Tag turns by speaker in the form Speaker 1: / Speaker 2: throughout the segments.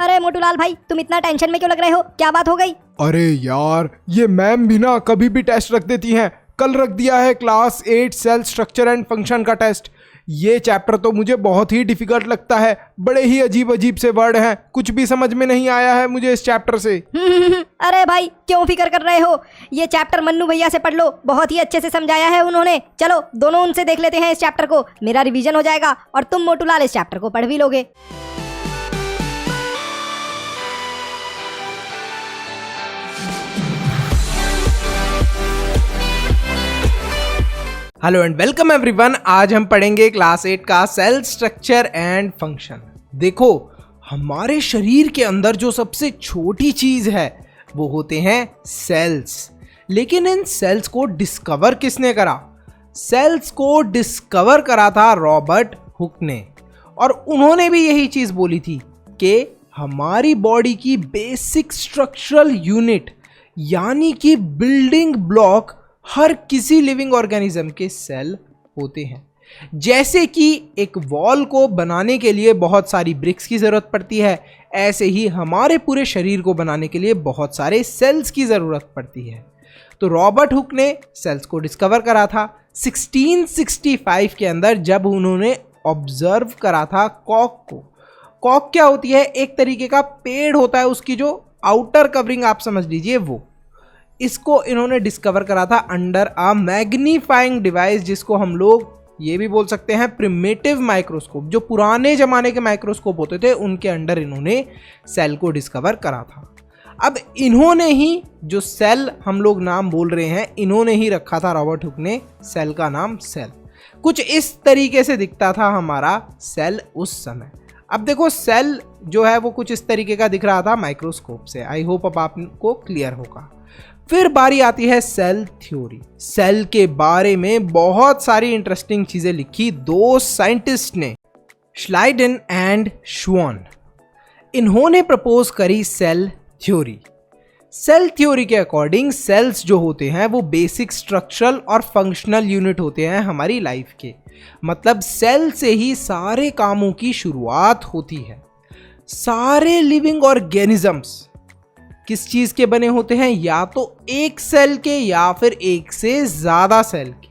Speaker 1: अरे मोटूलाल भाई, तुम इतना टेंशन में क्यों लग रहे हो? क्या बात हो गई?
Speaker 2: अरे यार, ये मैम भी ना कभी भी टेस्ट रख देती हैं। कल रख दिया है class 8 cell structure and function का टेस्ट। ये चैप्टर तो मुझे बहुत ही डिफिकल्ट लगता है। बड़े ही अजीब अजीब से वर्ड हैं, कुछ भी समझ में नहीं आया है मुझे इस चैप्टर से।
Speaker 1: अरे भाई, क्यों फिक्र कर रहे हो? ये चैप्टर मन्नू भैया से पढ़ लो, बहुत ही अच्छे से समझाया है उन्होंने। चलो दोनों उनसे देख लेते हैं इस चैप्टर को, मेरा रिवीजन हो जाएगा और तुम मोटूलाल इस चैप्टर को पढ़ भी लोगे।
Speaker 2: Hello and welcome everyone. आज हम पढ़ेंगे क्लास 8 का सेल स्ट्रक्चर एंड फंक्शन। देखो, हमारे शरीर के अंदर जो सबसे छोटी चीज है वो होते हैं सेल्स। लेकिन इन सेल्स को डिस्कवर किसने करा? सेल्स को डिस्कवर करा था रॉबर्ट हुक ने। और उन्होंने भी यही चीज बोली थी कि हमारी बॉडी की बेसिक स्ट्रक्चरल यूनिट यानी कि बिल्डिंग ब्लॉक हर किसी लिविंग ऑर्गेनिज्म के सेल होते हैं। जैसे कि एक वॉल को बनाने के लिए बहुत सारी ब्रिक्स की जरूरत पड़ती है, ऐसे ही हमारे पूरे शरीर को बनाने के लिए बहुत सारे सेल्स की जरूरत पड़ती है। तो रॉबर्ट हुक ने सेल्स को डिस्कवर करा था 1665 के अंदर, जब उन्होंने ऑब्जर्व करा था कॉक को। कॉक क्या होती है? एक तरीके का पेड़ होता है, उसकी जो आउटर कवरिंग आप समझ लीजिए वो। इसको इन्होंने डिस्कवर करा था अंडर अ मैग्नीफाइंग डिवाइस, जिसको हम लोग ये भी बोल सकते हैं प्रिमिटिव माइक्रोस्कोप। जो पुराने जमाने के माइक्रोस्कोप होते थे उनके अंडर इन्होंने सेल को डिस्कवर करा था। अब इन्होंने ही जो सेल हम लोग नाम बोल रहे हैं, इन्होंने ही रखा था रॉबर्ट हुक ने सेल का नाम सेल। कुछ इस तरीके से दिखता था हमारा सेल उस समय। अब देखो, सेल जो है वो कुछ इस तरीके का दिख रहा था माइक्रोस्कोप से। आई होप अब आपको क्लियर होगा। फिर बारी आती है सेल थ्योरी। सेल के बारे में बहुत सारी इंटरेस्टिंग चीजें लिखी दो साइंटिस्ट ने, श्लाइडन एंड श्वान। इन्होंने प्रपोज करी सेल थ्योरी। सेल थ्योरी के अकॉर्डिंग सेल्स जो होते हैं वो बेसिक स्ट्रक्चरल और फंक्शनल यूनिट होते हैं हमारी लाइफ के। मतलब सेल से ही सारे कामों की शुरुआत होती है। सारे लिविंग ऑर्गेनिजम्स किस चीज के बने होते हैं? या तो एक सेल के या फिर एक से ज्यादा सेल के।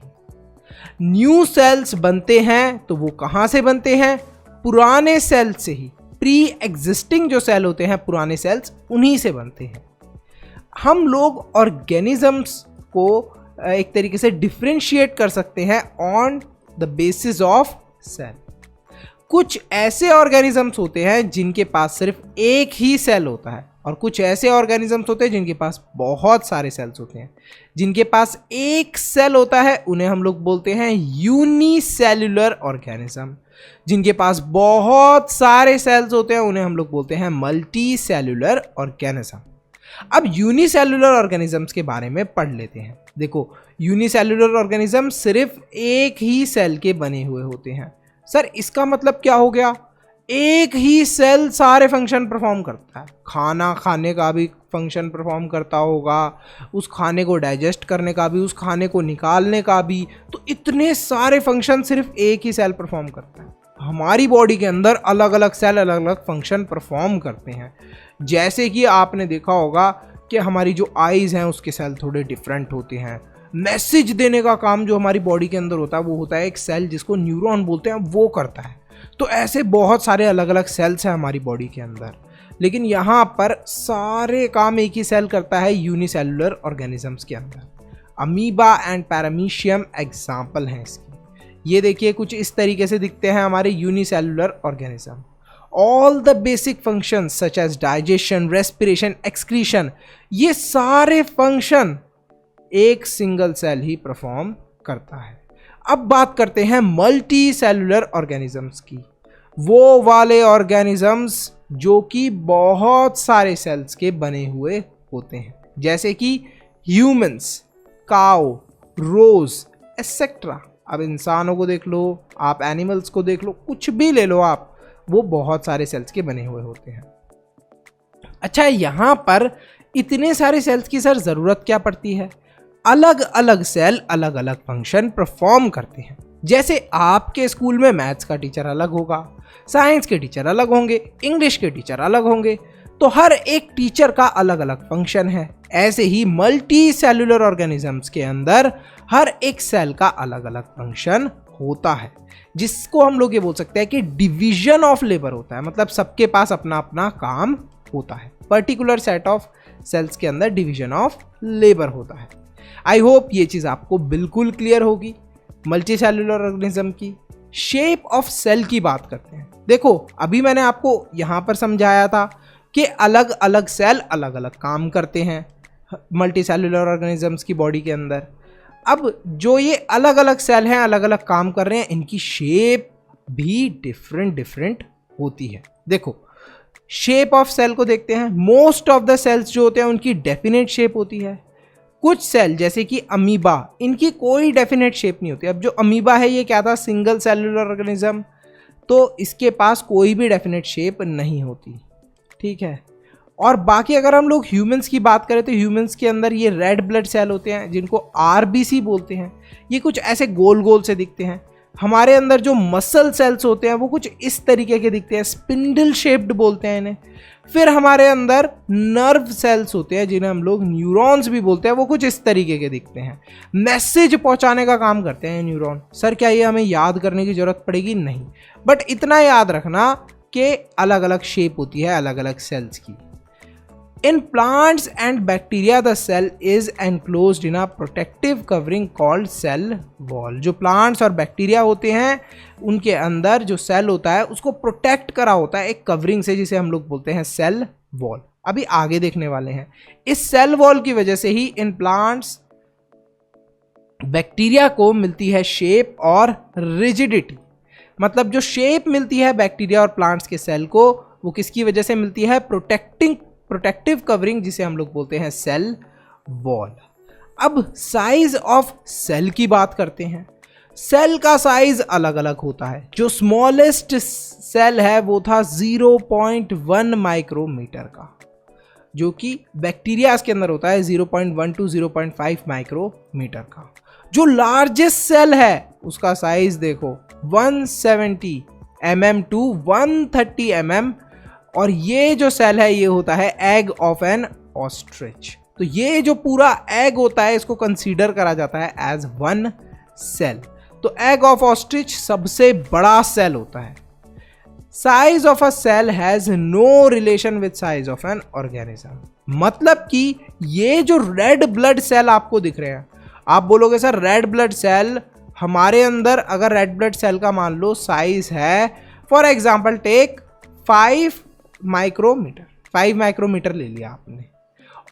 Speaker 2: न्यू सेल्स बनते हैं तो वो कहां से बनते हैं? पुराने सेल से ही। प्री एग्जिस्टिंग जो सेल होते हैं, पुराने सेल्स, उन्हीं से बनते हैं। हम लोग ऑर्गेनिजम्स को एक तरीके से डिफरेंशिएट कर सकते हैं on the basis of cell. कुछ ऐसे ऑर्गेनिजम्स होते हैं जिनके पास सिर्फ एक ही सेल होता है, और कुछ ऐसे ऑर्गेनिजम्स होते हैं जिनके पास बहुत सारे सेल्स होते हैं। जिनके पास एक सेल होता है उन्हें हम लोग बोलते हैं यूनिसेल्युलर ऑर्गेनिज्म। जिनके पास बहुत सारे सेल्स होते हैं उन्हें हम लोग बोलते हैं मल्टी सेल्युलर ऑर्गेनिज्म। अब यूनिसेल्युलर ऑर्गेनिजम्स के बारे में पढ़ लेते हैं। देखो, यूनिसेल्युलर ऑर्गेनिज्म सिर्फ एक ही सेल के बने हुए होते हैं। सर, इसका मतलब क्या हो गया? एक ही सेल सारे फंक्शन परफॉर्म करता है। खाना खाने का भी फंक्शन परफॉर्म करता होगा, उस खाने को डाइजेस्ट करने का भी, उस खाने को निकालने का भी। तो इतने सारे फंक्शन सिर्फ एक ही सेल परफॉर्म करता है। हमारी बॉडी के अंदर अलग अलग सेल अलग अलग फंक्शन परफॉर्म करते हैं। जैसे कि आपने देखा होगा कि हमारी जो आईज हैं उसके सेल थोड़े डिफरेंट होते हैं। मैसेज देने का काम जो हमारी बॉडी के अंदर होता है वो होता है एक सेल जिसको न्यूरॉन बोलते हैं, वो करता है। तो ऐसे बहुत सारे अलग अलग सेल्स हैं हमारी बॉडी के अंदर, लेकिन यहाँ पर सारे काम एक ही सेल करता है यूनिसेल्युलर ऑर्गेनिजम्स के अंदर। अमीबा एंड पैरामीशियम एग्जाम्पल हैं इसकी। ये देखिए, कुछ इस तरीके से दिखते हैं हमारे unicellular organism. All the basic functions such as digestion, respiration, excretion, ये सारे फंक्शन एक सिंगल सेल ही परफॉर्म करता है। अब बात करते हैं मल्टी सेल्युलर ऑर्गेनिजम्स की। वो वाले ऑर्गेनिजम्स जो कि बहुत सारे सेल्स के बने हुए होते हैं, जैसे कि ह्यूमंस, काउ, रोज एटसेट्रा। अब इंसानों को देख लो, आप एनिमल्स को देख लो, कुछ भी ले लो आप, वो बहुत सारे सेल्स के बने हुए होते हैं। अच्छा, यहाँ पर इतने सारे सेल्स की सर जरूरत क्या पड़ती है? अलग अलग सेल अलग अलग फंक्शन परफॉर्म करते हैं। जैसे आपके स्कूल में मैथ्स का टीचर अलग होगा, साइंस के टीचर अलग होंगे, इंग्लिश के टीचर अलग होंगे, तो हर एक टीचर का अलग अलग फंक्शन है। ऐसे ही मल्टी सेलुलर ऑर्गेनिजम्स के अंदर हर एक सेल का अलग अलग फंक्शन होता है, जिसको हम लोग ये बोल सकते हैं कि डिवीजन ऑफ लेबर होता है। मतलब सबके पास अपना अपना काम होता है, पर्टिकुलर सेट ऑफ सेल्स के अंदर डिवीजन ऑफ लेबर होता है। आई होप ये चीज़ आपको बिल्कुल क्लियर होगी। मल्टी सेलुलर ऑर्गेनिज्म की शेप ऑफ सेल की बात करते हैं। देखो अभी मैंने आपको यहाँ पर समझाया था कि अलग अलग सेल अलग अलग काम करते हैं मल्टी सेलुलर ऑर्गेनिजम्स की बॉडी के अंदर। अब जो ये अलग अलग सेल हैं, अलग अलग काम कर रहे हैं, इनकी शेप भी डिफरेंट होती है। देखो शेप ऑफ सेल को देखते हैं। मोस्ट ऑफ द सेल्स जो होते हैं उनकी डेफिनेट शेप होती है। कुछ सेल जैसे कि अमीबा, इनकी कोई डेफिनेट शेप नहीं होती। अब जो अमीबा है ये क्या था, सिंगल सेलुलर ऑर्गेनिज्म, तो इसके पास कोई भी डेफिनेट शेप नहीं होती, ठीक है। और बाकी अगर हम लोग ह्यूमंस की बात करें तो ह्यूमंस के अंदर ये रेड ब्लड सेल होते हैं जिनको आरबीसी बोलते हैं। ये कुछ ऐसे गोल गोल से दिखते हैं। हमारे अंदर जो मसल सेल्स होते हैं वो कुछ इस तरीके के दिखते हैं, स्पिंडल शेप्ड बोलते हैं इन्हें। फिर हमारे अंदर नर्व सेल्स होते हैं जिन्हें हम लोग न्यूरॉन्स भी बोलते हैं, वो कुछ इस तरीके के दिखते हैं। मैसेज पहुंचाने का काम करते हैं न्यूरॉन। सर क्या ये हमें याद करने की जरूरत पड़ेगी? नहीं, बट इतना याद रखना कि अलग अलग शेप होती है अलग अलग सेल्स की। In plants and bacteria, the cell is enclosed in a protective covering called cell wall. जो plants और बैक्टीरिया होते हैं उनके अंदर जो सेल होता है उसको प्रोटेक्ट करा होता है एक कवरिंग से, जिसे हम लोग बोलते हैं सेल वॉल। अभी आगे देखने वाले हैं। इस सेल वॉल की वजह से ही इन प्लांट्स बैक्टीरिया को मिलती है शेप और रिजिडिटी। मतलब जो शेप मिलती है बैक्टीरिया और प्लांट्स के सेल को, वो किसकी वजह से मिलती है? प्रोटेक्टिव कवरिंग, जिसे हम लोग बोलते हैं सेल वॉल। अब साइज ऑफ सेल की बात करते हैं। सेल का साइज अलग अलग होता है। जो स्मॉलेस्ट सेल है वो था 0.1 माइक्रोमीटर का, जो कि बैक्टीरिया के अंदर होता है 0.1 to 0.5 माइक्रोमीटर का। जो लार्जेस्ट सेल है उसका साइज देखो 170 mm to 130 mm, और ये जो सेल है ये होता है एग ऑफ एन ऑस्ट्रिच। तो ये जो पूरा एग होता है इसको कंसीडर करा जाता है एज वन सेल। तो एग ऑफ ऑस्ट्रिच सबसे बड़ा सेल होता है। Size of a cell has no relation with size of an organism. मतलब कि ये जो रेड ब्लड सेल आपको दिख रहे हैं, आप बोलोगे सर रेड ब्लड सेल हमारे अंदर, अगर रेड ब्लड सेल का मान लो साइज है for example take 5 micrometer, 5 micrometer ले लिया आपने,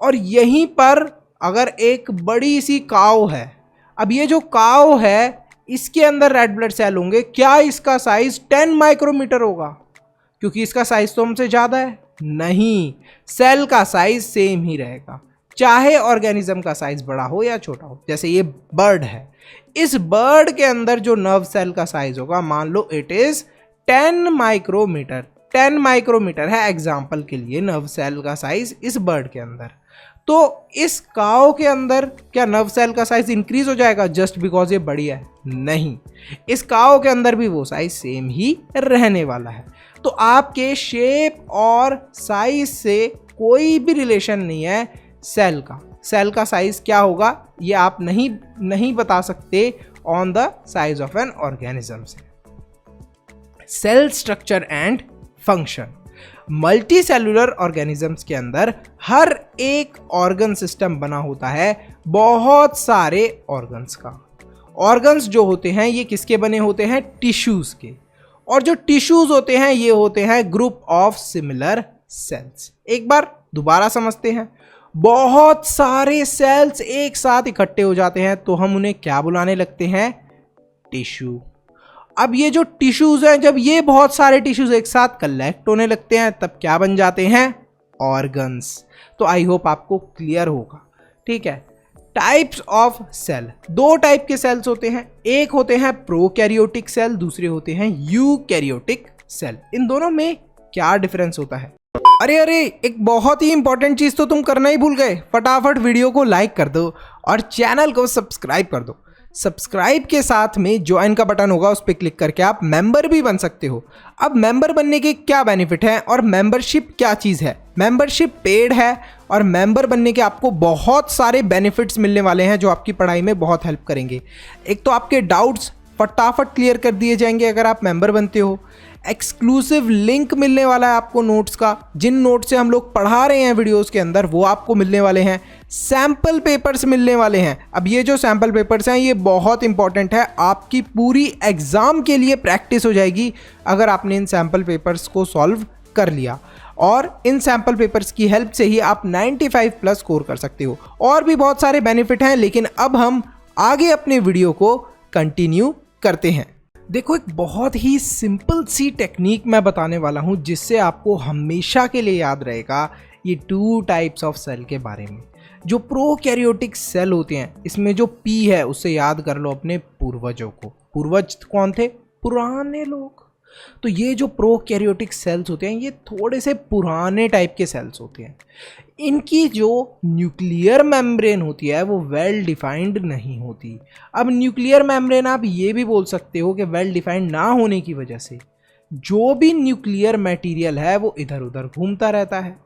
Speaker 2: और यहीं पर अगर एक बड़ी सी काव है, अब ये जो काव है इसके अंदर रेड ब्लड सेल होंगे, क्या इसका साइज 10 माइक्रोमीटर होगा? क्योंकि इसका साइज तो हमसे ज़्यादा है। नहीं, सेल का साइज सेम ही रहेगा, चाहे ऑर्गेनिज्म का साइज बड़ा हो या छोटा हो। जैसे ये बर्ड है, इस बर्ड के अंदर जो नर्व सेल का साइज होगा, मान लो इट इज 10 माइक्रोमीटर। 10 माइक्रोमीटर है एग्जाम्पल के लिए नर्व सेल का साइज इस बर्ड के अंदर। तो इस काव के अंदर क्या नर्व सेल का साइज इंक्रीज हो जाएगा जस्ट बिकॉज ये बड़ी है? नहीं, इस काव के अंदर भी वो साइज सेम ही रहने वाला है। तो आपके शेप और साइज से कोई भी रिलेशन नहीं है सेल का। सेल का साइज क्या होगा ये आप नहीं बता सकते on the size of an organism से। Cell structure and function. Multicellular organisms के अंदर हर एक ऑर्गन सिस्टम बना होता है बहुत सारे ऑर्गन्स का। ऑर्गन्स जो होते हैं ये किसके बने होते हैं? टिश्यूज के। और जो टिश्यूज होते हैं ये होते हैं ग्रुप ऑफ सिमिलर सेल्स। एक बार दोबारा समझते हैं। बहुत सारे सेल्स एक साथ इकट्ठे हो जाते हैं तो हम उन्हें क्या बुलाने लगते हैं? टिश्यू। अब ये जो टिश्यूज हैं, जब ये बहुत सारे टिश्यूज एक साथ कलेक्ट होने लगते हैं तब क्या बन जाते हैं? ऑर्गन्स। तो आई होप आपको क्लियर होगा, ठीक है। टाइप्स ऑफ सेल, दो टाइप के सेल्स होते हैं। एक होते हैं प्रोकैरियोटिक सेल, दूसरे होते हैं यूकैरियोटिक सेल। इन दोनों में क्या डिफरेंस होता है? अरे एक बहुत ही इंपॉर्टेंट चीज तो तुम करना ही भूल गए। फटाफट वीडियो को लाइक कर दो और चैनल को सब्सक्राइब कर दो। सब्सक्राइब के साथ में ज्वाइन का बटन होगा, उस पर क्लिक करके आप मेंबर भी बन सकते हो। अब मेंबर बनने के क्या बेनिफिट हैं और मेंबरशिप क्या चीज़ है? मेंबरशिप पेड है और मेंबर बनने के आपको बहुत सारे बेनिफिट्स मिलने वाले हैं जो आपकी पढ़ाई में बहुत हेल्प करेंगे। एक तो आपके डाउट्स फटाफट क्लियर कर दिए जाएंगे अगर आप मेंबर बनते हो। एक्सक्लूसिव लिंक मिलने वाला है आपको नोट्स का, जिन नोट्स से हम लोग पढ़ा रहे हैं वीडियोस के अंदर वो आपको मिलने वाले हैं। सैम्पल पेपर्स मिलने वाले हैं। अब ये जो सैम्पल पेपर्स हैं ये बहुत इंपॉर्टेंट है, आपकी पूरी एग्ज़ाम के लिए प्रैक्टिस हो जाएगी अगर आपने इन सैम्पल पेपर्स को सॉल्व कर लिया। और इन सैम्पल पेपर्स की हेल्प से ही आप 95 प्लस स्कोर कर सकते हो। और भी बहुत सारे बेनिफिट हैं, लेकिन अब हम आगे अपने वीडियो को कंटिन्यू करते हैं। देखो, एक बहुत ही सिंपल सी टेक्निक मैं बताने वाला हूं जिससे आपको हमेशा के लिए याद रहेगा ये 2 टाइप्स ऑफ सेल के बारे में। जो प्रोकैरियोटिक सेल होते हैं, इसमें जो पी है उससे याद कर लो अपने पूर्वजों को। पूर्वज कौन थे? पुराने लोग। तो ये जो प्रोकैरियोटिक सेल्स होते हैं ये थोड़े से पुराने टाइप के सेल्स होते हैं। इनकी जो न्यूक्लियर मेम्ब्रेन होती है वो वेल डिफाइंड नहीं होती। अब न्यूक्लियर मेम्ब्रेन आप ये भी बोल सकते हो कि वेल डिफाइंड ना होने की वजह से जो भी न्यूक्लियर मटेरियल है वो इधर उधर घूमता रहता है,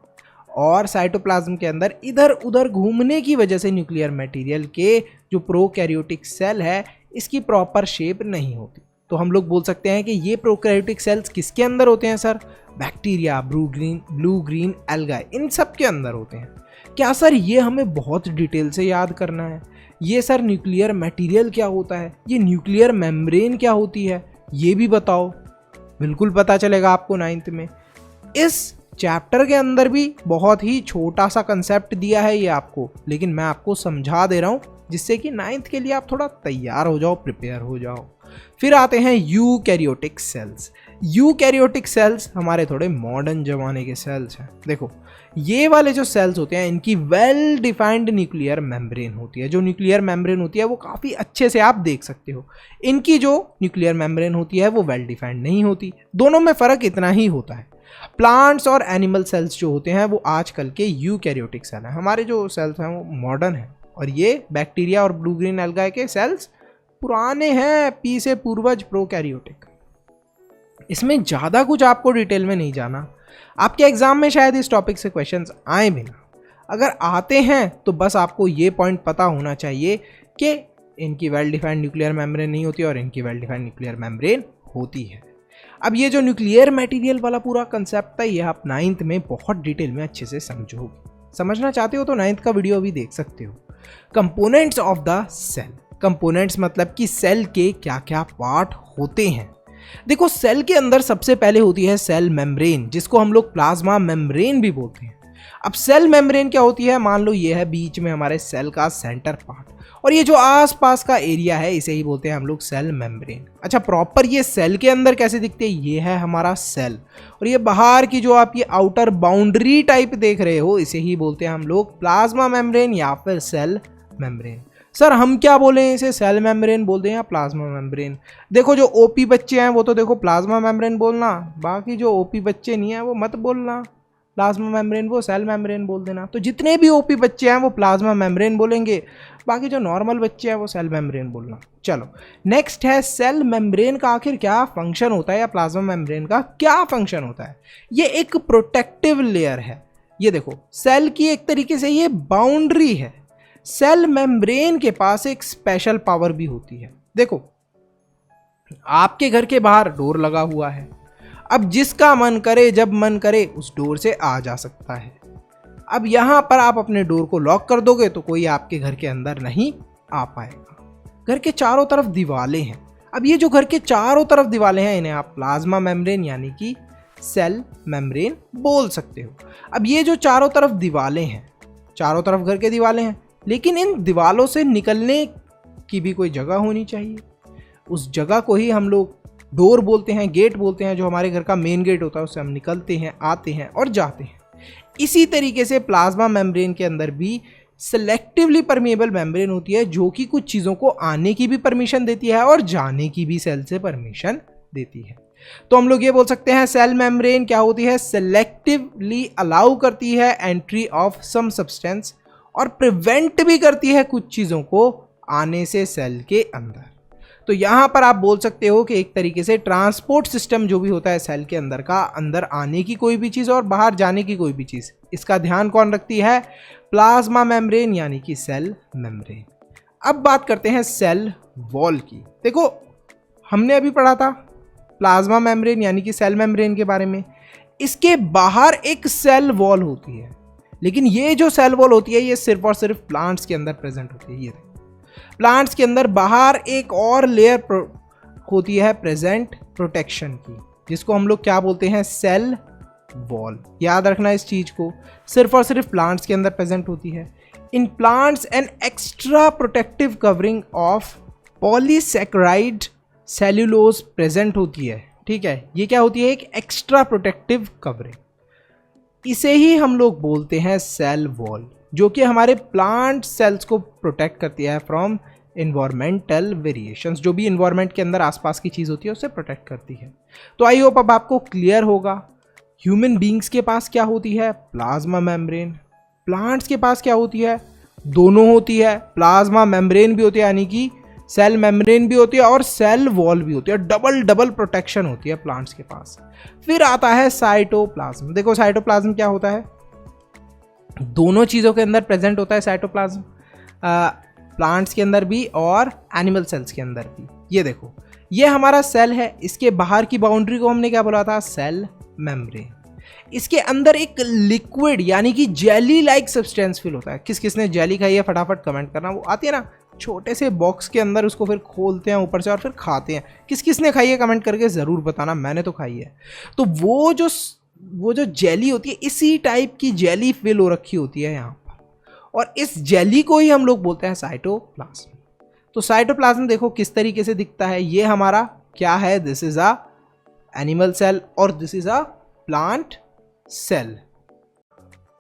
Speaker 2: और साइटोप्लाज्म के अंदर इधर उधर घूमने की वजह से न्यूक्लियर मटेरियल के जो प्रोकैरियोटिक सेल है इसकी प्रॉपर शेप नहीं होती। तो हम लोग बोल सकते हैं कि ये प्रोकैरियोटिक सेल्स किसके अंदर होते हैं sir? Bacteria, blue green algae, इन सब के अंदर होते हैं। क्या सर ये हमें बहुत डिटेल से याद करना है? ये सर न्यूक्लियर मटेरियल क्या होता है, ये न्यूक्लियर मेम्ब्रेन क्या होती है, ये भी बताओ। बिल्कुल पता चलेगा आपको 9th में। इस चैप्टर के अंदर भी बहुत ही छोटा सा कंसेप्ट दिया है ये आपको, लेकिन मैं आपको समझा दे रहा हूँ जिससे कि 9th के लिए आप थोड़ा तैयार हो जाओ, प्रिपेयर हो जाओ। फिर आते हैं यूकैरियोटिक सेल्स। यूकैरियोटिक सेल्स हमारे थोड़े मॉडर्न जमाने के सेल्स हैं। देखो, ये वाले जो सेल्स होते हैं इनकी वेल डिफाइंड न्यूक्लियर मेम्ब्रेन होती है। जो न्यूक्लियर मेम्ब्रेन होती है वो काफ़ी अच्छे से आप देख सकते हो। इनकी जो न्यूक्लियर मेम्ब्रेन होती है वो वेल डिफाइंड नहीं होती। दोनों में फ़र्क इतना ही होता है। प्लांट्स और एनिमल सेल्स जो होते हैं वो आजकल के यूकैरियोटिक सेल हैं। हमारे जो सेल्स हैं वो मॉडर्न हैं, और ये बैक्टीरिया और ब्लू ग्रीन एल्गाई के सेल्स पुराने हैं, पी से पूर्वज प्रोकैरियोटिक। इसमें ज़्यादा कुछ आपको डिटेल में नहीं जाना। आपके एग्जाम में शायद इस टॉपिक से क्वेश्चंस आए भी ना, अगर आते हैं तो बस आपको ये पॉइंट पता होना चाहिए कि इनकी वेल डिफाइंड न्यूक्लियर मेम्ब्रेन नहीं होती और इनकी वेल डिफाइंड न्यूक्लियर मेम्ब्रेन होती है। अब ये जो न्यूक्लियर मटेरियल वाला पूरा कंसेप्ट था ये आप 9th में बहुत डिटेल में अच्छे से समझोगे। समझना चाहते हो तो 9th का वीडियो भी देख सकते हो। Components of the cell. Components मतलब कि सेल के क्या क्या पार्ट होते हैं। देखो, सेल के अंदर सबसे पहले होती है सेल मेम्ब्रेन, जिसको हम लोग प्लाज्मा मेम्ब्रेन भी बोलते हैं। अब सेल मेम्ब्रेन क्या होती है? मान लो ये है बीच में हमारे सेल का सेंटर पार्ट, और ये जो आसपास का एरिया है इसे ही बोलते हैं हम लोग सेल मेम्ब्रेन। अच्छा, प्रॉपर ये सेल के अंदर कैसे दिखते हैं? ये है हमारा सेल, और ये बाहर की जो आप ये आउटर बाउंड्री टाइप देख रहे हो इसे ही बोलते हैं हम लोग प्लाज्मा मेम्ब्रेन या फिर सेल मेम्ब्रेन। सर हम क्या बोलें, इसे सेल मेम्ब्रेन बोलते हैं या प्लाज्मा मेम्ब्रेन? देखो, जो ओपी बच्चे हैं वो तो देखो प्लाज्मा मेम्ब्रेन बोलना, बाकी जो ओपी बच्चे नहीं हैं वो मत बोलना प्लाज्मा मेम्ब्रेन, वो सेल मेम्ब्रेन बोल देना। तो जितने भी ओपी बच्चे हैं वो प्लाज्मा मेम्ब्रेन बोलेंगे, बाकी जो नॉर्मल बच्चे हैं वो सेल मेम्ब्रेन बोलना। चलो, नेक्स्ट है सेल मेम्ब्रेन का आखिर क्या फंक्शन होता है, या प्लाज्मा मेम्ब्रेन का क्या फंक्शन होता है? ये एक प्रोटेक्टिव लेयर है। ये देखो, सेल की एक तरीके से ये बाउंड्री है। सेल मेम्ब्रेन के पास एक स्पेशल पावर भी होती है। देखो, आपके घर के बाहर डोर लगा हुआ है, अब जिसका मन करे जब मन करे उस डोर से आ जा सकता है। अब यहां पर आप अपने डोर को लॉक कर दोगे तो कोई आपके घर के अंदर नहीं आ पाएगा। घर के चारों तरफ दीवारें हैं। अब ये जो घर के चारों तरफ दीवारें हैं इन्हें आप प्लाज्मा मेम्ब्रेन यानी कि सेल मेम्ब्रेन बोल सकते हो। अब ये जो चारों तरफ दीवारें हैं, चारों तरफ घर के दीवारें हैं, लेकिन इन दीवारों से निकलने की भी कोई जगह होनी चाहिए। उस जगह को ही हम लोग डोर बोलते हैं, गेट बोलते हैं। जो हमारे घर का मेन गेट होता है उससे हम निकलते हैं, आते हैं और जाते हैं। इसी तरीके से प्लाज्मा मेम्ब्रेन के अंदर भी सेलेक्टिवली परमिएबल मेम्ब्रेन होती है, जो कि कुछ चीज़ों को आने की भी परमिशन देती है और जाने की भी सेल से परमिशन देती है। तो हम लोग ये बोल सकते हैं सेल मेम्ब्रेन क्या होती है? सेलेक्टिवली अलाउ करती है एंट्री ऑफ सम सब्सटेंस और प्रिवेंट भी करती है कुछ चीज़ों को आने से सेल के अंदर। तो यहाँ पर आप बोल सकते हो कि एक तरीके से ट्रांसपोर्ट सिस्टम जो भी होता है सेल के अंदर का, अंदर आने की कोई भी चीज़ और बाहर जाने की कोई भी चीज़, इसका ध्यान कौन रखती है? प्लाज्मा मेम्ब्रेन यानी कि सेल मेम्ब्रेन। अब बात करते हैं सेल वॉल की। देखो हमने अभी पढ़ा था प्लाज्मा मेम्ब्रेन यानी कि सेल मेम्ब्रेन के बारे में। इसके बाहर एक सेल वॉल होती है, लेकिन ये जो सेल वॉल होती है ये सिर्फ और सिर्फ प्लांट्स के अंदर प्रेजेंट होती है। ये प्लांट्स के अंदर बाहर एक और लेयर होती है प्रेजेंट प्रोटेक्शन की, जिसको हम लोग क्या बोलते हैं? Cell wall. याद रखना इस चीज को, सिर्फ और सिर्फ प्लांट्स के अंदर प्रेजेंट होती है। In plants an extra protective covering of polysaccharide cellulose present होती है। ठीक है, ये क्या होती है? एक एक्स्ट्रा प्रोटेक्टिव कवरिंग। इसे ही हम लोग बोलते हैं सेल वॉल, जो कि हमारे प्लांट सेल्स को प्रोटेक्ट करती है फ्रॉम इन्वायरमेंटल वेरिएशंस। जो भी इन्वायरमेंट के अंदर आसपास की चीज़ होती है उससे प्रोटेक्ट करती है। तो आई होप अब आपको क्लियर होगा ह्यूमन बींग्स के पास क्या होती है? Plasma membrane. प्लांट्स के पास क्या होती है? दोनों होती है, प्लाज्मा मेम्ब्रेन भी होती है यानी कि सेल मेम्ब्रेन भी होती है और सेल वॉल भी होती है। डबल प्रोटेक्शन होती है प्लांट्स के पास। फिर आता है साइटोप्लाज्म। देखो साइटोप्लाज्म क्या होता है? दोनों चीज़ों के अंदर प्रेजेंट होता है साइटोप्लाज्म, प्लांट्स के अंदर भी और एनिमल सेल्स के अंदर भी। ये देखो, ये हमारा सेल है, इसके बाहर की बाउंड्री को हमने क्या बोला था? Cell membrane. इसके अंदर एक लिक्विड यानी कि जेली लाइक सब्सटेंस फील होता है। किस किसने जेली खाई है फटाफट कमेंट करना। वो आती है ना छोटे से बॉक्स के अंदर, उसको फिर खोलते हैं ऊपर से और फिर खाते हैं। किस किसने खाई है कमेंट करके ज़रूर बताना, मैंने तो खाई है। तो वो जो जेली होती है, इसी टाइप की जेली फिल हो रखी होती है यहाँ पर, और इस जेली को ही हम लोग बोलते हैं साइटोप्लाज्म। तो साइटोप्लाज्म देखो किस तरीके से दिखता है। ये हमारा क्या है? This is a animal cell और this is a plant cell.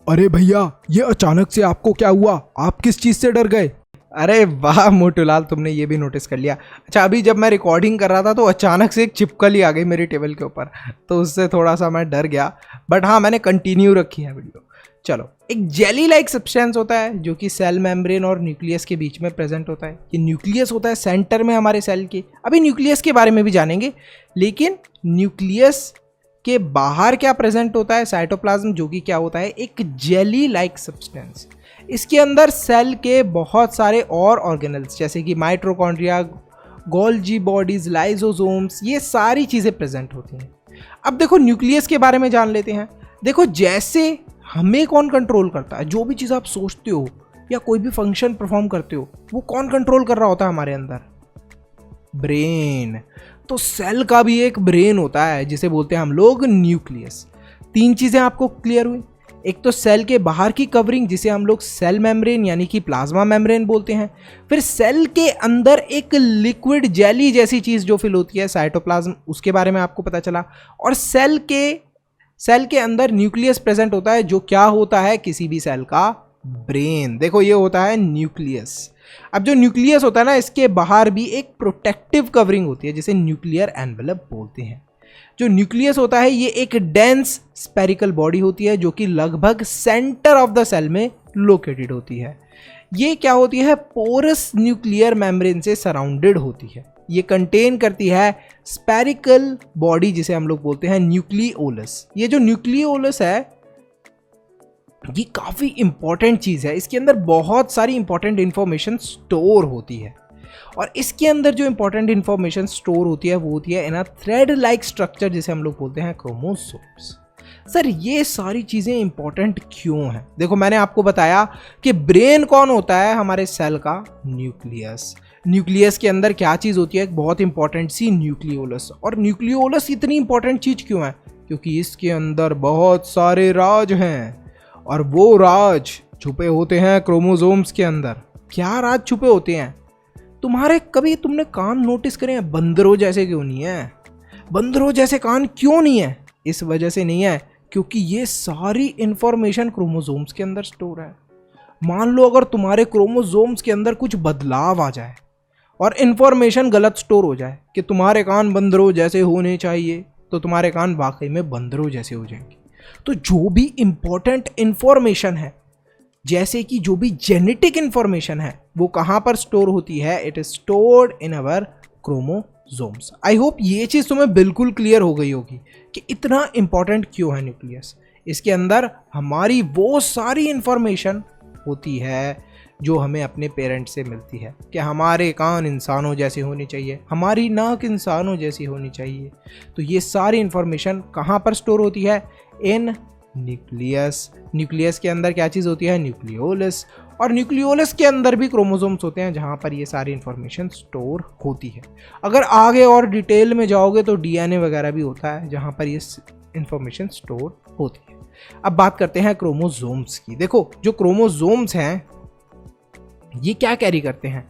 Speaker 3: अरे भैया, ये अचानक से आपको क्या हुआ? आप किस चीज से डर गए?
Speaker 2: अरे वाह मोटूलाल, तुमने ये भी नोटिस कर लिया। अच्छा, अभी जब मैं रिकॉर्डिंग कर रहा था तो अचानक से एक छिपकली आ गई मेरी टेबल के ऊपर, तो उससे थोड़ा सा मैं डर गया। बट हाँ, मैंने कंटिन्यू रखी है वीडियो। चलो, एक जेली लाइक सब्सटेंस होता है जो कि सेल मेम्ब्रेन और न्यूक्लियस के बीच में प्रेजेंट होता है। ये न्यूक्लियस होता है सेंटर में हमारे सेल के। अभी न्यूक्लियस के बारे में भी जानेंगे, लेकिन न्यूक्लियस के बाहर क्या प्रेजेंट होता है? साइटोप्लाज्म, जो कि क्या होता है? एक जेली लाइक सब्सटेंस। इसके अंदर सेल के बहुत सारे और ऑर्गेनल्स जैसे कि माइटोकॉन्ड्रिया, गोल्जी बॉडीज, लाइसोसोम्स, ये सारी चीज़ें प्रेजेंट होती हैं। अब देखो न्यूक्लियस के बारे में जान लेते हैं। देखो, जैसे हमें कौन कंट्रोल करता है? जो भी चीज़ आप सोचते हो या कोई भी फंक्शन परफॉर्म करते हो, वो कौन कंट्रोल कर रहा होता है हमारे अंदर? ब्रेन। तो सेल का भी एक ब्रेन होता है जिसे बोलते हैं हम लोग न्यूक्लियस। तीन चीज़ें आपको क्लियर हुई। एक तो सेल के बाहर की कवरिंग जिसे हम लोग सेल मेम्ब्रेन यानी कि प्लाज्मा मेम्ब्रेन बोलते हैं। फिर सेल के अंदर एक लिक्विड जेली जैसी चीज़ जो फिल होती है साइटोप्लाज्म, उसके बारे में आपको पता चला। और सेल के अंदर न्यूक्लियस प्रेजेंट होता है, जो क्या होता है? किसी भी सेल का ब्रेन। देखो, ये होता है न्यूक्लियस। अब जो न्यूक्लियस होता है ना, इसके बाहर भी एक प्रोटेक्टिव कवरिंग होती है जिसे न्यूक्लियर एनवेलप बोलते हैं। जो न्यूक्लियस होता है ये एक डेंस स्पेरिकल बॉडी होती है जो कि लगभग सेंटर ऑफ द सेल में लोकेटेड होती है। ये क्या होती है? पोरस न्यूक्लियर मेम्ब्रेन से सराउंडेड होती है। ये कंटेन करती है स्पेरिकल बॉडी जिसे हम लोग बोलते हैं न्यूक्लियोलस। ये जो न्यूक्लियोलस है ये काफ़ी इंपॉर्टेंट चीज़ है। इसके अंदर बहुत सारी इंपॉर्टेंट इंफॉर्मेशन स्टोर होती है, और इसके अंदर जो इंपॉर्टेंट इंफॉर्मेशन स्टोर होती है वो होती है इन अ थ्रेड लाइक स्ट्रक्चर जिसे हम लोग बोलते हैं क्रोमोसोम्स। सर, ये सारी चीज़ें इंपॉर्टेंट क्यों हैं? देखो, मैंने आपको बताया कि ब्रेन कौन होता है हमारे सेल का? न्यूक्लियस। न्यूक्लियस के अंदर क्या चीज़ होती है? एक बहुत इंपॉर्टेंट सी न्यूक्लियोलस। और न्यूक्लियोलस इतनी इंपॉर्टेंट चीज़ क्यों है? क्योंकि इसके अंदर बहुत सारे राज हैं, और वो राज छुपे होते हैं क्रोमोसोम्स के अंदर। क्या राज छुपे होते हैं? तुमने कान नोटिस करे हैं? बंदरों जैसे क्यों नहीं है? बंदरों जैसे कान क्यों नहीं है? इस वजह से नहीं है क्योंकि ये सारी इंफॉर्मेशन क्रोमोसोम्स के अंदर स्टोर है। मान लो अगर तुम्हारे क्रोमोसोम्स के अंदर कुछ बदलाव आ जाए और इंफॉर्मेशन गलत स्टोर हो जाए कि तुम्हारे कान बंदरों जैसे होने चाहिए, तो तुम्हारे कान वाकई में बंदरों जैसे हो जाएंगे। तो जो भी इंपॉर्टेंट इंफॉर्मेशन है जैसे कि जो भी जेनेटिक इंफॉर्मेशन है वो कहाँ पर स्टोर होती है, it is stored in our chromosomes. I hope ये चीज़ तुम्हें बिल्कुल क्लियर हो गई होगी कि इतना इंपॉर्टेंट क्यों है न्यूक्लियस। इसके अंदर हमारी वो सारी इंफॉर्मेशन होती है जो हमें अपने पेरेंट्स से मिलती है, कि हमारे कान इंसानों जैसे होने चाहिए, हमारी नाक इंसानों जैसी होनी चाहिए। तो ये सारी इंफॉर्मेशन कहाँ पर स्टोर होती है, इन न्यूक्लियस। न्यूक्लियस के अंदर क्या चीज़ होती है, न्यूक्लियोलस। और न्यूक्लियोलस के अंदर भी क्रोमोसोम्स होते हैं जहाँ पर ये सारी इंफॉर्मेशन स्टोर होती है। अगर आगे और डिटेल में जाओगे तो डीएनए वगैरह भी होता है जहाँ पर ये इंफॉर्मेशन स्टोर होती है। अब बात करते हैं क्रोमोसोम्स की। देखो जो क्रोमोसोम्स हैं ये क्या कैरी करते हैं,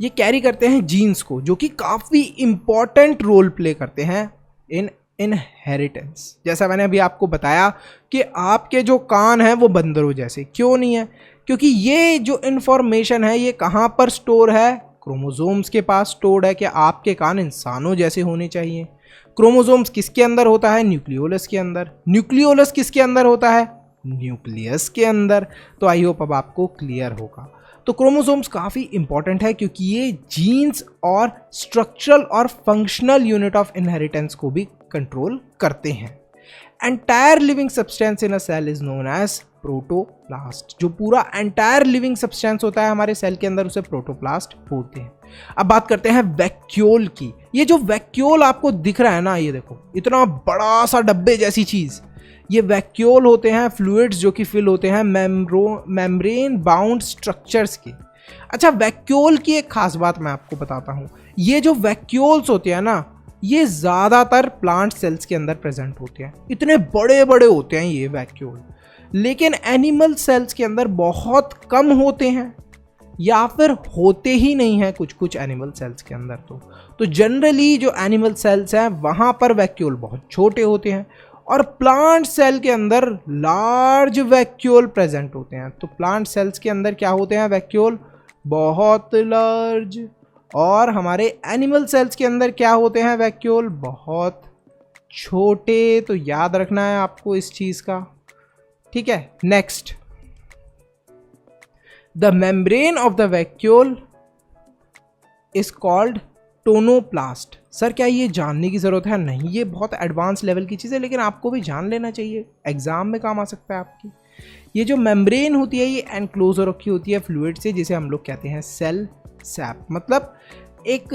Speaker 2: ये कैरी करते हैं जीन्स को, जो कि काफ़ी इंपॉर्टेंट रोल प्ले करते हैं इन इनहेरिटेंस। जैसा मैंने अभी आपको बताया कि आपके जो कान हैं वो बंदरों जैसे क्यों नहीं है, क्योंकि ये जो इन्फॉर्मेशन है ये कहाँ पर स्टोर है, क्रोमोसोम्स के पास स्टोर्ड है कि आपके कान इंसानों जैसे होने चाहिए। क्रोमोसोम्स किसके अंदर होता है, न्यूक्लियोलस के अंदर। न्यूक्लियोलस किसके अंदर होता है, न्यूक्लियस के अंदर। तो आई होप अब आपको क्लियर होगा। तो क्रोमोसोम्स काफ़ी इंपॉर्टेंट है क्योंकि ये जीन्स और स्ट्रक्चरल और फंक्शनल यूनिट ऑफ इनहेरिटेंस को भी कंट्रोल करते हैं। Entire living substance in a cell is known as protoplast. जो पूरा एंटायर लिविंग सब्सटेंस होता है हमारे सेल के अंदर उसे प्रोटोप्लास्ट बोलते हैं। अब बात करते हैं वैक्यूल की। ये जो वैक्यूल आपको दिख रहा है ना, ये देखो इतना बड़ा सा डब्बे जैसी चीज़, ये वैक्यूल होते हैं फ्लूइड्स जो कि फिल होते हैं मेम्ब्रेन बाउंड स्ट्रक्चर्स के। अच्छा, वैक्यूल की एक खास बात मैं आपको बताता हूँ। ये जो वैक्यूल्स होते हैं ना, ये ज़्यादातर प्लांट सेल्स के अंदर प्रेजेंट होते हैं। इतने बड़े बड़े होते हैं ये वैक्यूल, लेकिन एनिमल सेल्स के अंदर बहुत कम होते हैं या फिर होते ही नहीं हैं कुछ कुछ एनिमल सेल्स के अंदर। तो जनरली जो एनिमल सेल्स हैं वहाँ पर वैक्यूल बहुत छोटे होते हैं और प्लांट सेल के अंदर लार्ज वैक्यूल प्रेजेंट होते हैं। तो प्लांट सेल्स के अंदर क्या होते हैं, वैक्यूल बहुत लार्ज, और हमारे एनिमल सेल्स के अंदर क्या होते हैं, वैक्यूल बहुत छोटे। तो याद रखना है आपको इस चीज़ का, ठीक है। Next, the membrane of the vacuole is called tonoplast. Sir क्या ये जानने की ज़रूरत है? नहीं, ये बहुत एडवांस लेवल की चीज़ है, लेकिन आपको भी जान लेना चाहिए, एग्जाम में काम आ सकता है आपकी। ये जो मेम्ब्रेन होती है ये एनक्लोज रखी होती है फ्लूइड से, जिसे हम लोग कहते हैं सेल सैप। मतलब एक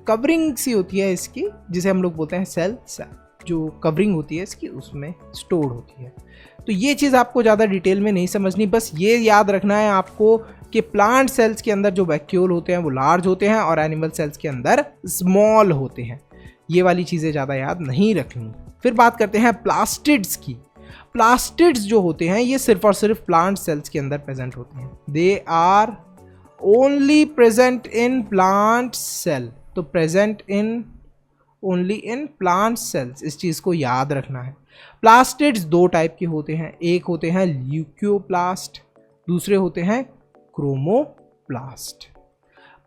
Speaker 2: कवरिंग सी होती है इसकी, जिसे हम लोग बोलते हैं सेल सैप। जो कवरिंग होती है इसकी उसमें स्टोर होती है। तो ये चीज़ आपको ज़्यादा डिटेल में नहीं समझनी, बस ये याद रखना है आपको कि प्लांट सेल्स के अंदर जो वैक्यूल होते हैं वो लार्ज होते हैं और एनिमल सेल्स के अंदर स्मॉल होते हैं। ये वाली चीज़ें ज़्यादा याद नहीं रखनी। फिर बात करते हैं प्लास्टिड्स की। प्लास्टिड्स जो होते हैं ये सिर्फ और सिर्फ प्लांट सेल्स के अंदर प्रेजेंट होते हैं। They are only present in plant cell. तो present in only in plant cells, इस चीज़ को याद रखना है। प्लास्टिड्स दो टाइप के होते हैं, एक होते हैं ल्यूकोप्लास्ट, दूसरे होते हैं क्रोमोप्लास्ट।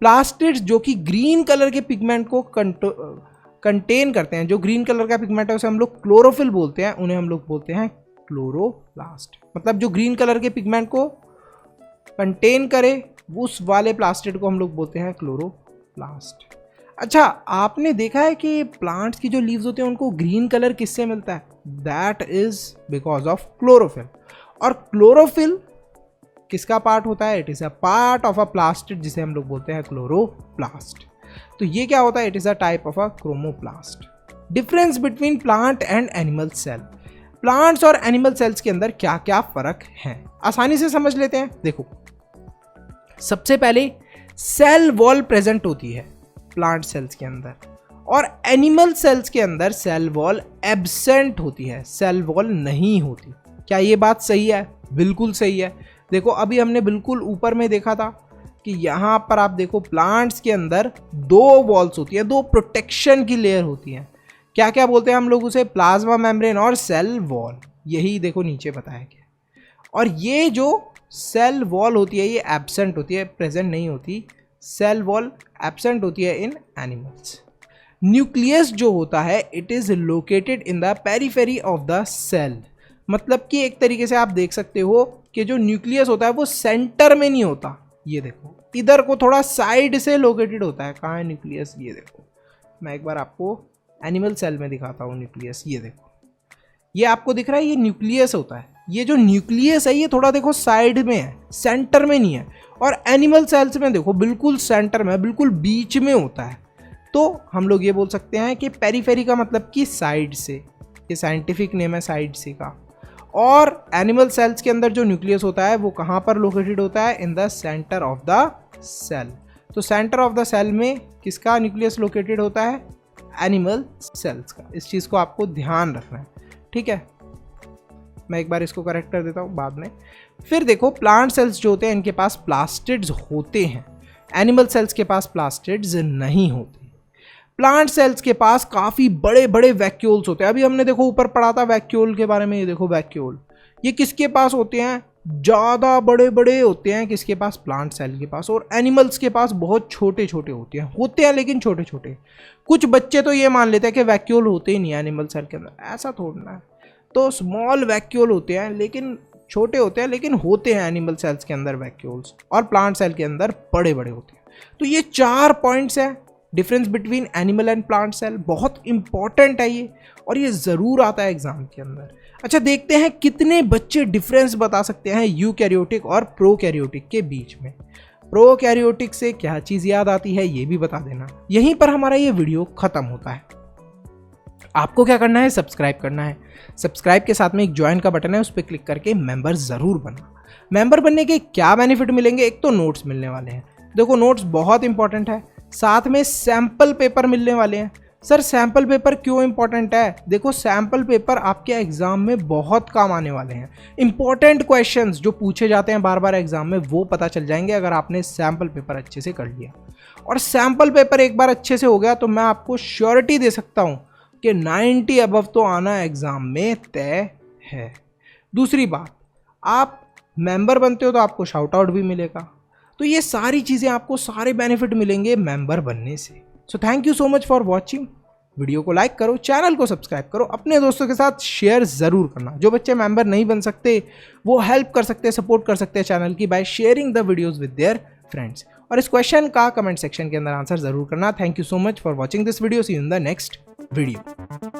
Speaker 2: प्लास्टिड्स जो कि ग्रीन कलर के पिगमेंट को कंटेन करते हैं, जो ग्रीन कलर का पिगमेंट है उसे हम लोग क्लोरोफिल बोलते हैं, उन्हें हम लोग बोलते हैं क्लोरोप्लास्ट। मतलब जो ग्रीन कलर के पिगमेंट को कंटेन करे उस वाले प्लास्टिड को हम लोग बोलते हैं क्लोरोप्लास्ट। अच्छा, आपने देखा है कि प्लांट्स की जो लीव्स होते हैं उनको ग्रीन कलर किससे मिलता है? That is because of chlorophyll. और क्लोरोफिल किसका पार्ट होता है? It is a part of a plastid जिसे हम लोग बोलते हैं क्लोरोप्लास्ट। तो ये क्या होता है? It is a type of a chromoplast. Difference between plant and animal cell. Plants और एनिमल सेल्स के अंदर क्या क्या फ़र्क है, आसानी से समझ लेते हैं। देखो, सबसे पहले सेल वॉल प्रेजेंट होती है प्लांट सेल्स के अंदर, और एनिमल सेल्स के अंदर सेल वॉल एब्सेंट होती है, सेल वॉल नहीं होती। क्या ये बात सही है? बिल्कुल सही है। देखो, अभी हमने बिल्कुल ऊपर में देखा था कि यहाँ पर आप देखो प्लांट्स के अंदर दो वॉल्स होती है, दो प्रोटेक्शन की लेयर होती है। क्या क्या बोलते हैं हम लोग उसे? प्लाज्मा मेम्ब्रेन और सेल वॉल। यही देखो नीचे बताया गया। और ये जो सेल वॉल होती है ये एब्सेंट होती है, प्रेजेंट नहीं होती। सेल वॉल एब्सेंट होती है इन एनिमल्स। न्यूक्लियस जो होता है it is located in the periphery of the cell. मतलब कि एक तरीके से आप देख सकते हो कि जो न्यूक्लियस होता है वो सेंटर में नहीं होता, ये देखो इधर को थोड़ा साइड से लोकेटेड होता है। कहाँ है न्यूक्लियस, ये देखो, मैं एक बार आपको एनिमल सेल में दिखाता हूँ न्यूक्लियस। ये देखो, ये आपको दिख रहा है, ये न्यूक्लियस होता है। ये जो न्यूक्लियस है ये थोड़ा देखो साइड में है, सेंटर में नहीं है। और एनिमल सेल्स में देखो बिल्कुल सेंटर में, बिल्कुल बीच में होता है। तो हम लोग ये बोल सकते हैं कि पेरीफेरी का मतलब कि साइड से, ये साइंटिफिक नेम है साइड से का। और एनिमल सेल्स के अंदर जो न्यूक्लियस होता है वो कहाँ पर लोकेटेड होता है, in the centre of the cell. तो सेंटर ऑफ द सेल में किसका न्यूक्लियस लोकेटेड होता है, एनिमल सेल्स का। इस चीज़ को आपको ध्यान रखना है, ठीक है। मैं एक बार इसको करेक्ट कर देता हूँ बाद में। फिर देखो प्लांट सेल्स जो होते हैं इनके पास प्लास्टिड्स होते हैं, एनिमल सेल्स के पास प्लास्टिड्स नहीं होते। प्लांट सेल्स के पास काफ़ी बड़े बड़े वैक्यूल्स होते हैं। अभी हमने देखो ऊपर पढ़ा था वैक्यूल के बारे में, ये देखो वैक्यूल, ये किसके पास होते हैं, ज़्यादा बड़े बड़े होते हैं किसके पास, प्लांट सेल के पास। और एनिमल्स के पास बहुत छोटे छोटे होते हैं लेकिन छोटे छोटे। कुछ बच्चे तो ये मान लेते हैं कि वैक्यूल होते ही नहीं एनिमल सेल के अंदर, ऐसा थोड़ा है। तो स्मॉल वैक्यूल होते हैं लेकिन छोटे होते हैं, लेकिन होते हैं एनिमल सेल्स के अंदर वैक्यूल्स, और प्लांट सेल के अंदर बड़े बड़े होते हैं। तो ये 4 पॉइंट्स हैं difference between animal and plant cell. बहुत इंपॉर्टेंट है ये, और ये ज़रूर आता है एग्जाम के अंदर। अच्छा देखते हैं कितने बच्चे डिफरेंस बता सकते हैं यूकैरियोटिक और प्रोकैरियोटिक के बीच में। प्रोकैरियोटिक से क्या चीज़ याद आती है ये भी बता देना। यहीं पर हमारा ये वीडियो ख़त्म होता है। आपको क्या करना है, सब्सक्राइब करना है। सब्सक्राइब के साथ में एक ज्वाइन का बटन है, उस पर क्लिक करके मेंबर ज़रूर बनना। मेंबर बनने के क्या बेनिफिट मिलेंगे, एक तो नोट्स मिलने वाले हैं, देखो नोट्स बहुत इंपॉर्टेंट है। साथ में सैम्पल पेपर मिलने वाले हैं। सर सैम्पल पेपर क्यों इंपॉर्टेंट है, देखो सैम्पल पेपर आपके एग्जाम में बहुत काम आने वाले हैं। इंपॉर्टेंट क्वेश्चंस जो पूछे जाते हैं बार बार एग्जाम में वो पता चल जाएंगे अगर आपने सैम्पल पेपर अच्छे से कर लिया। और सैम्पल पेपर एक बार अच्छे से हो गया तो मैं आपको श्योरिटी दे सकता हूँ कि 90 अबव तो आना एग्जाम में तय है। दूसरी बात, आप मेंबर बनते हो तो आपको शाउट आउट भी मिलेगा। तो ये सारी चीज़ें आपको सारे बेनिफिट मिलेंगे मेंबर बनने से। So thank you so much for watching. Video को लाइक करो, चैनल को सब्सक्राइब करो, अपने दोस्तों के साथ शेयर ज़रूर करना। जो बच्चे मेंबर नहीं बन सकते वो हेल्प कर सकते हैं, सपोर्ट कर सकते हैं चैनल की by sharing the videos with their friends. और इस क्वेश्चन का कमेंट सेक्शन के अंदर आंसर ज़रूर करना। Thank you so much for watching this video. See you in the next video.